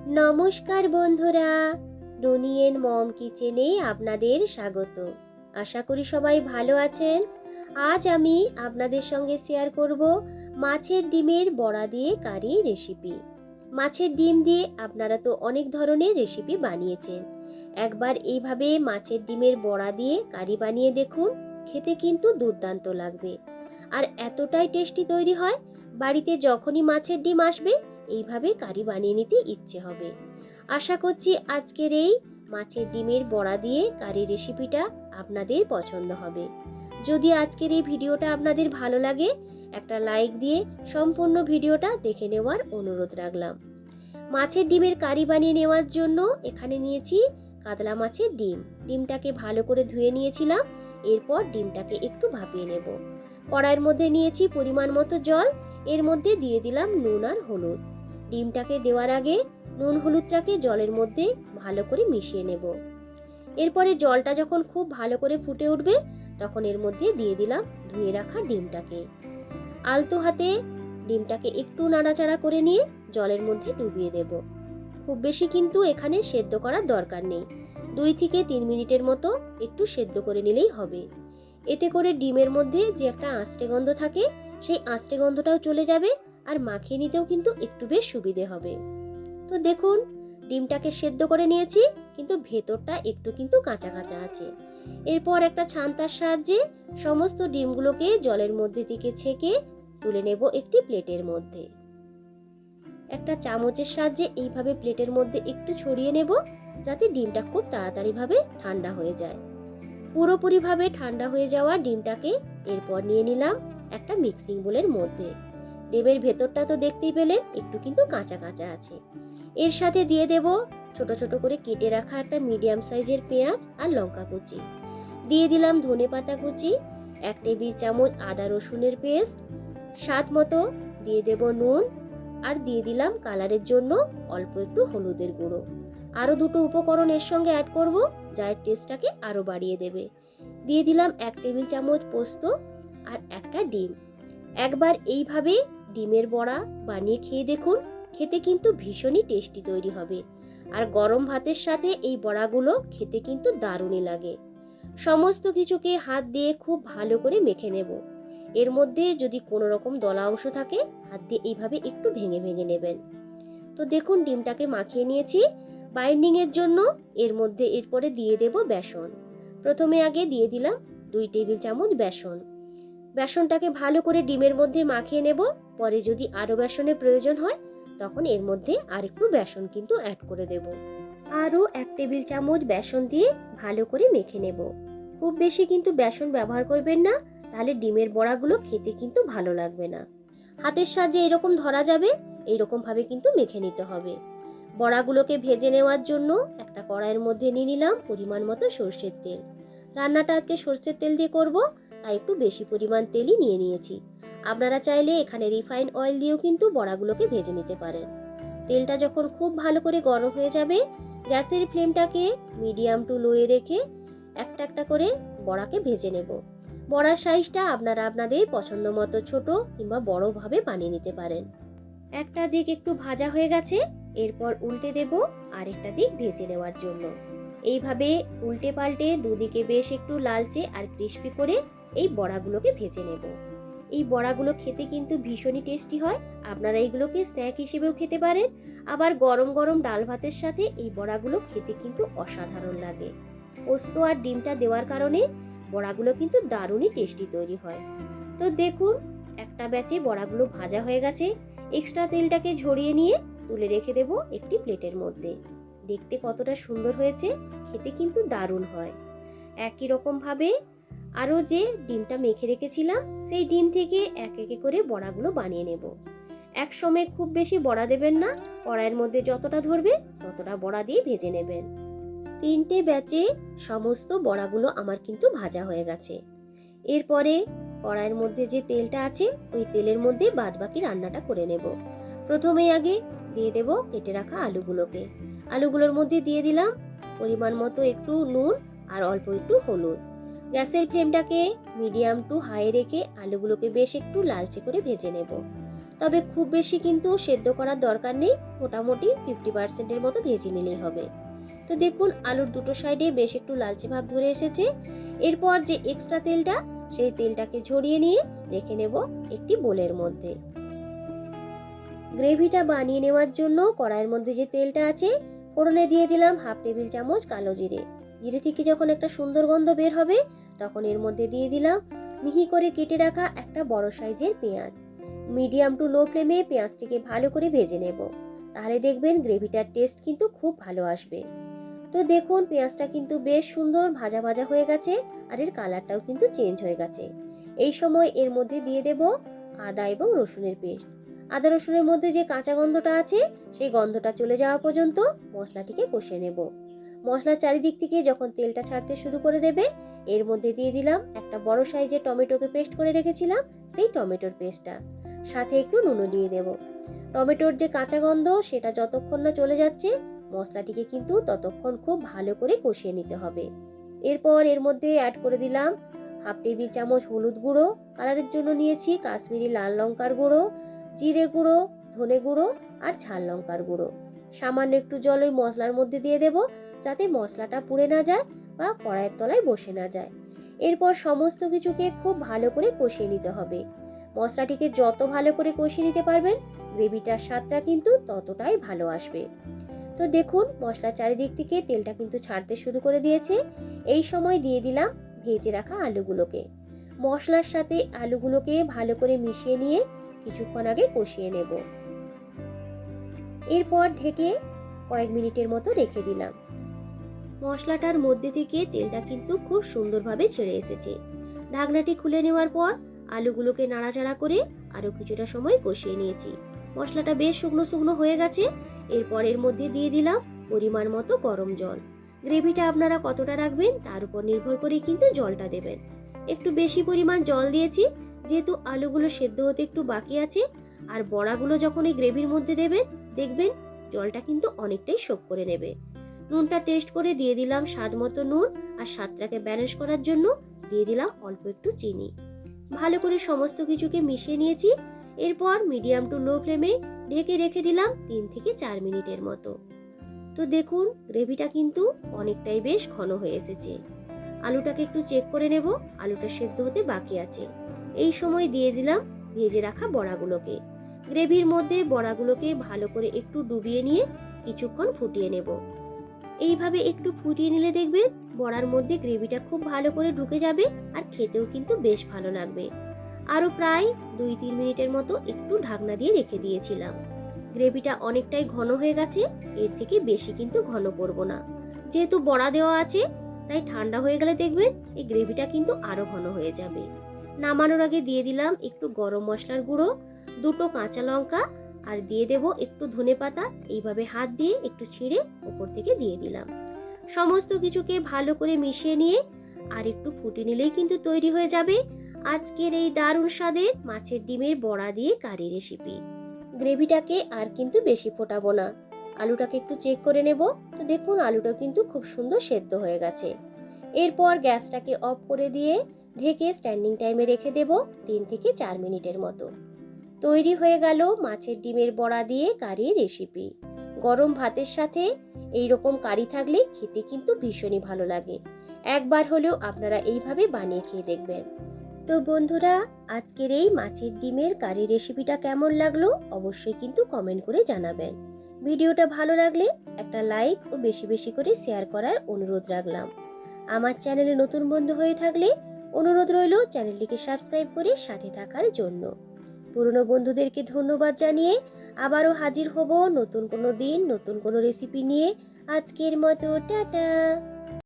নমস্কার বন্ধুরা, রুনিয়েন মম কিচেনে আপনাদের স্বাগত। আশা করি সবাই ভালো আছেন। আজ আমি আপনাদের সঙ্গে শেয়ার করব মাছের ডিমের বড়া দিয়ে কারি রেসিপি। মাছের ডিম দিয়ে আপনারা তো অনেক ধরনের রেসিপি বানিয়েছেন। একবার এইভাবে মাছের ডিমের বড়া দিয়ে কারি বানিয়ে দেখুন, খেতে কিন্তু দুর্দান্ত লাগবে। আর এতটাই টেস্টি তৈরি হয়, বাড়িতে যখনই মাছের ডিম আসবে এইভাবে কারি বানিয়ে নিতে ইচ্ছে হবে। আশা করছি আজকের এই মাছের ডিমের বড়া দিয়ে কারি রেসিপিটা আপনাদের পছন্দ হবে। যদি আজকের এই ভিডিওটা আপনাদের ভালো লাগে, একটা লাইক দিয়ে সম্পূর্ণ ভিডিওটা দেখে নেওয়ার অনুরোধ রাখলাম। মাছের ডিমের কারি বানিয়ে নেওয়ার জন্য এখানে নিয়েছি কাতলা মাছের ডিম। ডিমটাকে ভালো করে ধুয়ে নিয়েছিলাম। এরপর ডিমটাকে একটু ভাপিয়ে নেব। কড়াইয়ের মধ্যে নিয়েছি পরিমাণ মতো জল। এর মধ্যে দিয়ে দিলাম নুন আর হলুদ। ডিমটাকে দেওয়ার আগে নুন হলুদটাকে জলের মধ্যে ভালো করে মিশিয়ে নেব। এরপরে জলটা যখন খুব ভালো করে ফুটে উঠবে, তখন এর মধ্যে দিয়ে দিলাম ধুয়ে রাখা ডিমটাকে। আলতো হাতে ডিমটাকে একটু নাড়াচাড়া করে নিয়ে জলের মধ্যে ডুবিয়ে দেব। খুব বেশি কিন্তু এখানে সেদ্ধ করার দরকার নেই। 2 থেকে 3 মিনিটের মতো একটু সেদ্ধ করে নিলেই হবে। এতে করে ডিমের মধ্যে যে একটা আঁচটে গন্ধ থাকে, সেই আঁচটে গন্ধটাও চলে যাবে আর মাখিয়ে নিতেও কিন্তু একটু বেশ সুবিধে হবে। তো দেখুন, ডিমটাকে সেদ্ধ করে নিয়েছি, কিন্তু ভেতরটা একটু কিন্তু কাঁচা কাঁচা আছে। এরপর একটা ছান্তার সাহায্যে সমস্ত ডিমগুলোকে জলের মধ্যে থেকে ছেঁকে তুলে নেব একটি প্লেটের মধ্যে। একটা চামচের সাহায্যে এইভাবে প্লেটের মধ্যে একটু ছড়িয়ে নেব, যাতে ডিমটা খুব তাড়াতাড়িভাবে ঠান্ডা হয়ে যায়। পুরোপুরিভাবে ঠান্ডা হয়ে যাওয়া ডিমটাকে এরপর নিয়ে নিলাম একটা মিক্সিং বোলের মধ্যে। ডিমের ভেতরটা তো দেখতেই পেলেন একটু কিন্তু কাঁচা কাঁচা আছে। এর সাথে দিয়ে দেব ছোট ছোট করে কেটে রাখা একটা মিডিয়াম সাইজের পেঁয়াজ আর লঙ্কা কুচি। দিয়ে দিলাম ধনেপাতা কুচি, 1 টেবিল চামচ আদা রসুনের পেস্ট, স্বাদ মতো দিয়ে দেব নুন, আর দিয়ে দিলাম কালারের জন্য অল্প একটু হলুদের গুঁড়ো। আরও দুটো উপকরণ এর সঙ্গে অ্যাড করব, যা এর টেস্টটাকে আরও বাড়িয়ে দেবে। দিয়ে দিলাম 1 টেবিল চামচ পোস্ত আর একটা ডিম। একবার এইভাবে ডিমের বড়া বানিয়ে খেয়ে দেখুন, খেতে কিন্তু ভীষণই টেস্টি তৈরি হবে। আর গরম ভাতের সাথে এই বড়াগুলো খেতে কিন্তু দারুণই লাগে। সমস্ত কিছুকে হাত দিয়ে খুব ভালো করে মেখে নেব। এর মধ্যে যদি কোনো রকম দলা অংশ থাকে, হাত দিয়ে এইভাবে একটু ভেঙে ভেঙে নেবেন। তো দেখুন, ডিমটাকে মাখিয়ে নিয়েছি। বাইন্ডিং এর জন্য এর মধ্যে এরপরে দিয়ে দেব বেসন। প্রথমে আগে দিয়ে দিলাম 2 টেবিল চামচ বেসন। বেসনটাকে ভালো করে ডিমের মধ্যে মাখিয়ে নেব। পরে যদি আরও বেসনের প্রয়োজন হয়, তখন এর মধ্যে আরেকটু বেসন কিন্তু অ্যাড করে দেব। আরও 1 টেবিল চামচ বেসন দিয়ে ভালো করে মেখে নেব। খুব বেশি কিন্তু বেসন ব্যবহার করবেন না, তাহলে ডিমের বড়াগুলো খেতে কিন্তু ভালো লাগবে না। হাতের সাহায্যে এরকম ধরা যাবে, এইরকম ভাবে কিন্তু মেখে নিতে হবে। বড়াগুলোকে ভেজে নেওয়ার জন্য একটা কড়াইয়ের মধ্যে নিয়ে নিলাম পরিমাণ মতো সরষের তেল। রান্নাটা আজকে সরষের তেল দিয়ে করব, তাই একটু বেশি পরিমাণ তেলই নিয়ে নিয়েছি। আপনারা চাইলে এখানে রিফাইন অয়েল দিয়েও কিন্তু বড়াগুলোকে ভেজে নিতে পারেন। তেলটা যখন খুব ভালো করে গরম হয়ে যাবে, গ্যাসের ফ্লেমটাকে মিডিয়াম টু লোয়ে রেখে একটা একটা করে বড়াকে ভেজে নেব। বড়ার সাইজটা আপনারা আপনাদের পছন্দ মতো ছোট কিংবা বড়ভাবে বানিয়ে নিতে পারেন। একটা দিক একটু ভাজা হয়ে গেছে, এরপর উল্টে দেব আরেকটা দিক ভেজে নেওয়ার জন্য। এইভাবে উল্টে পাল্টে দুদিকে বেশ একটু লালচে আর ক্রিস্পি করে এই বড়াগুলোকে ভেজে নেব। এই বড়াগুলো খেতে কিন্তু ভীষণই টেস্টি হয়। আপনারা এইগুলোকে স্ন্যাক হিসেবেও খেতে পারেন, আবার গরম গরম ডাল ভাতের সাথে এই বড়াগুলো খেতে কিন্তু অসাধারণ লাগে। পোস্ত আর ডিমটা দেওয়ার কারণে বড়াগুলো কিন্তু দারুণই টেস্টি তৈরি হয়। তো দেখুন, একটা ব্যাচে বড়াগুলো ভাজা হয়ে গেছে। এক্সট্রা তেলটাকে ঝরিয়ে নিয়ে তুলে রেখে দেব একটি প্লেটের মধ্যে। দেখতে কতটা সুন্দর হয়েছে, খেতে কিন্তু দারুণ হয়। একই রকম ভাবে আরও যে ডিমটা মেখে রেখেছিলাম, সেই ডিম থেকে এক একে করে বড়াগুলো বানিয়ে নেব। একসময় খুব বেশি বড়া দেবেন না, কড়াইয়ের মধ্যে যতটা ধরবে ততটা বড়া দিয়ে ভেজে নেবেন। 3টে ব্যাচে সমস্ত বড়াগুলো আমার কিন্তু ভাজা হয়ে গেছে। এরপরে কড়াইয়ের মধ্যে যে তেলটা আছে, ওই তেলের মধ্যে বাদবাকি রান্নাটা করে নেব। প্রথমেই আগে দিয়ে দেব কেটে রাখা আলুগুলোকে। আলুগুলোর মধ্যে দিয়ে দিলাম পরিমাণ মতো একটু নুন আর অল্প একটু হলুদ। গ্যাসের ফ্লেমটাকে মিডিয়াম টু হাই রেখে আলুগুলোকে বেশ একটু লালচে করে ভেজে নেব। তবে খুব বেশি কিন্তু সেদ্ধ করার দরকার নেই, মোটামুটি 50%-এর মতো ভেজে নিলেই হবে। তো দেখুন আলুর দুটো সাইডে বেশ একটু লালচে ভাব ধরে এসেছে। এরপর যে এক্সট্রা তেলটা, সেই তেলটাকে ঝরিয়ে নিয়ে রেখে নেব একটি বোলের মধ্যে। গ্রেভিটা বানিয়ে নেওয়ার জন্য কড়াইয়ের মধ্যে যে তেলটা আছে, ফোড়নে দিয়ে দিলাম 1/2 টেবিল চামচ কালো জিরে। জিরে থেকে যখন একটা সুন্দর গন্ধ বের হবে, তখন এর মধ্যে দিয়ে দিলাম মিহি করে কেটে রাখা একটা বড় সাইজের পেঁয়াজ। মিডিয়াম টু লো ফ্লেমে পেঁয়াজটিকে ভালো করে ভেজে নেব, তাহলে দেখবেন গ্রেভিটার টেস্ট কিন্তু খুব ভালো আসবে। তো দেখুন পেঁয়াজটা কিন্তু বেশ সুন্দর ভাজা ভাজা হয়ে গেছে, আর এর কালারটাও কিন্তু চেঞ্জ হয়ে গেছে। এই সময় এর মধ্যে দিয়ে দেব আদা এবং রসুনের পেস্ট। আদা রসুনের মধ্যে যে কাঁচা গন্ধটা আছে, সেই গন্ধটা চলে যাওয়া পর্যন্ত মশলাটিকে কষিয়ে নেব। মশলার চারিদিক থেকে যখন তেলটা ছাড়তে শুরু করে দেবে, এর মধ্যে দিয়ে দিলাম একটা বড় সাইজের টমেটোকে পেস্ট করে রেখেছিলাম, সেই টমেটোর পেস্টটা। সাথে একটু নুনও দিয়ে দেব। টমেটোর যে কাঁচা গন্ধ, সেটা যতক্ষণ না চলে যাচ্ছে, মশলাটিকে কিন্তু ততক্ষণ খুব ভালো করে কষিয়ে নিতে হবে। এরপর এর মধ্যে অ্যাড করে দিলাম 1/2 টেবিল চামচ হলুদ গুঁড়ো। কালারের জন্য নিয়েছি কাশ্মীরি লাল লঙ্কার গুঁড়ো, জিরে গুঁড়ো, ধনে গুঁড়ো আর ঝাল লঙ্কার গুঁড়ো। সামান্য একটু জল ওই মশলার মধ্যে দিয়ে দেব, যাতে মশলাটা পুড়ে না যায় বা কড়াইয়ের তলায় বসে না যায়। এরপর সমস্ত কিছুকে খুব ভালো করে কষিয়ে নিতে হবে। মশলাটিকে যত ভালো করে কষিয়ে নিতে পারবেন, গ্রেভিটার স্বাদটা কিন্তু ততটাই ভালো আসবে। তো দেখুন মশলার চারিদিক থেকে তেলটা কিন্তু ছাড়তে শুরু করে দিয়েছে। এই সময় দিয়ে দিলাম ভেজে রাখা আলুগুলোকে। মশলার সাথে আলুগুলোকে ভালো করে মিশিয়ে নিয়ে কিছুক্ষণ আগে কষিয়ে নেব। এরপর ঢেকে কয়েক মিনিটের মতো রেখে দিলাম। মশলাটার মধ্যে থেকে তেলটা কিন্তু খুব সুন্দরভাবে ছেড়ে এসেছে। ঢাকনাটি খুলে নেওয়ার পর আলুগুলোকে নাড়াচাড়া করে আরো কিছুটা সময় কষিয়ে নিয়েছি। মশলাটা বেশ শুকনো শুকনো হয়ে গেছে। এরপর এর মধ্যে দিয়ে দিলাম পরিমাণ মতো গরম জল। গ্রেভিটা আপনারা কতটা রাখবেন তার উপর নির্ভর করে কিন্তু জলটা দেবেন। একটু বেশি পরিমাণ জল দিয়েছি, যেহেতু আলুগুলো সেদ্ধ হতে একটু বাকি আছে। আর বড়াগুলো যখন এই গ্রেভির মধ্যে দেবেন, দেখবেন জলটা কিন্তু অনেকটাই শোক করে নেবে। নুনটা টেস্ট করে দিয়ে দিলাম স্বাদ মতো নুন, আর স্বাদটাকে ব্যালেন্স করার জন্য দিয়ে দিলাম অল্প একটু চিনি। ভালো করে সমস্ত কিছুকে মিশিয়ে নিয়েছি। এরপর মিডিয়াম টু লো ফ্লেমে ঢেকে রেখে দিলাম 3 থেকে 4 মিনিটের মতো। তো দেখুন গ্রেভিটা কিন্তু অনেকটাই বেশ ঘন হয়ে এসেছে। আলুটাকে একটু চেক করে নেব, আলুটা সেদ্ধ হতে বাকি আছে। এই সময় দিয়ে দিলাম ভেজে রাখা বড়াগুলোকে। গ্রেভির মধ্যে বড়াগুলোকে ভালো করে একটু ডুবিয়ে নিয়ে কিছুক্ষণ ফুটিয়ে নেব। এইভাবে একটু ফুটিয়ে নিলে দেখবেন বড়ার মধ্যে গ্রেভিটা খুব ভালো করে ঢুকে যাবে, আর খেতেও কিন্তু বেশ ভালো লাগবে। আরও প্রায় 2-3 মিনিটের মতো একটু ঢাকনা দিয়ে রেখে দিয়েছিলাম। গ্রেভিটা অনেকটাই ঘন হয়ে গেছে, এর থেকে বেশি কিন্তু ঘন করব না। যেহেতু বড়া দেওয়া আছে, তাই ঠান্ডা হয়ে গেলে দেখবেন এই গ্রেভিটা কিন্তু আরও ঘন হয়ে যাবে। নামানোর আগে দিয়ে দিলাম একটু গরম মশলার গুঁড়ো, 2টো কাঁচা লঙ্কা, আর দিয়ে দেব একটু ধনেপাতা। এইভাবে হাত দিয়ে একটু ছিঁড়ে উপর থেকে দিয়ে দিলাম। সমস্ত কিছুকে ভালো করে মিশিয়ে নিয়ে আর একটু ফুটিয়ে নিলেই কিন্তু তৈরি হয়ে যাবে আজকের এই দারুণ স্বাদের মাছের ডিমের বড়া দিয়ে কারি রেসিপি। গ্রেভিটাকে আর কিন্তু বেশি ফোটাবো না। আলুটাকে একটু চেক করে নেব। তো দেখুন আলুটা কিন্তু খুব সুন্দর সেদ্ধ হয়ে গেছে। এরপর গ্যাসটাকে অফ করে দিয়ে ঢেকে স্ট্যান্ডিং টাইমে রেখে দেব 3 থেকে 4 মিনিটের মতো। তৈরি হয়ে গেল মাছের ডিমের বড়া দিয়ে কারি রেসিপি। গরম ভাতের সাথে এই রকম কারি থাকলে খেতে কিন্তু ভীষণই ভালো লাগে। একবার হলেও আপনারা এইভাবে বানিয়ে খেয়ে দেখবেন। তো বন্ধুরা, আজকের এই মাছের ডিমের কারি রেসিপিটা কেমন লাগলো অবশ্যই কিন্তু কমেন্ট করে জানাবেন। ভিডিওটা ভালো লাগলে একটা লাইক ও বেশি বেশি করে শেয়ার করার অনুরোধ রাখলাম। আমার চ্যানেলে নতুন বন্ধু হয়ে থাকলে অনুরোধ রইল চ্যানেলটিকে সাবস্ক্রাইব করে সাথে থাকার জন্য। পুরনো বন্ধুদেরকে ধন্যবাদ জানিয়ে আবারও হাজির হব নতুন কোনো দিন নতুন কোনো রেসিপি নিয়ে। আজকের মতো টাটা।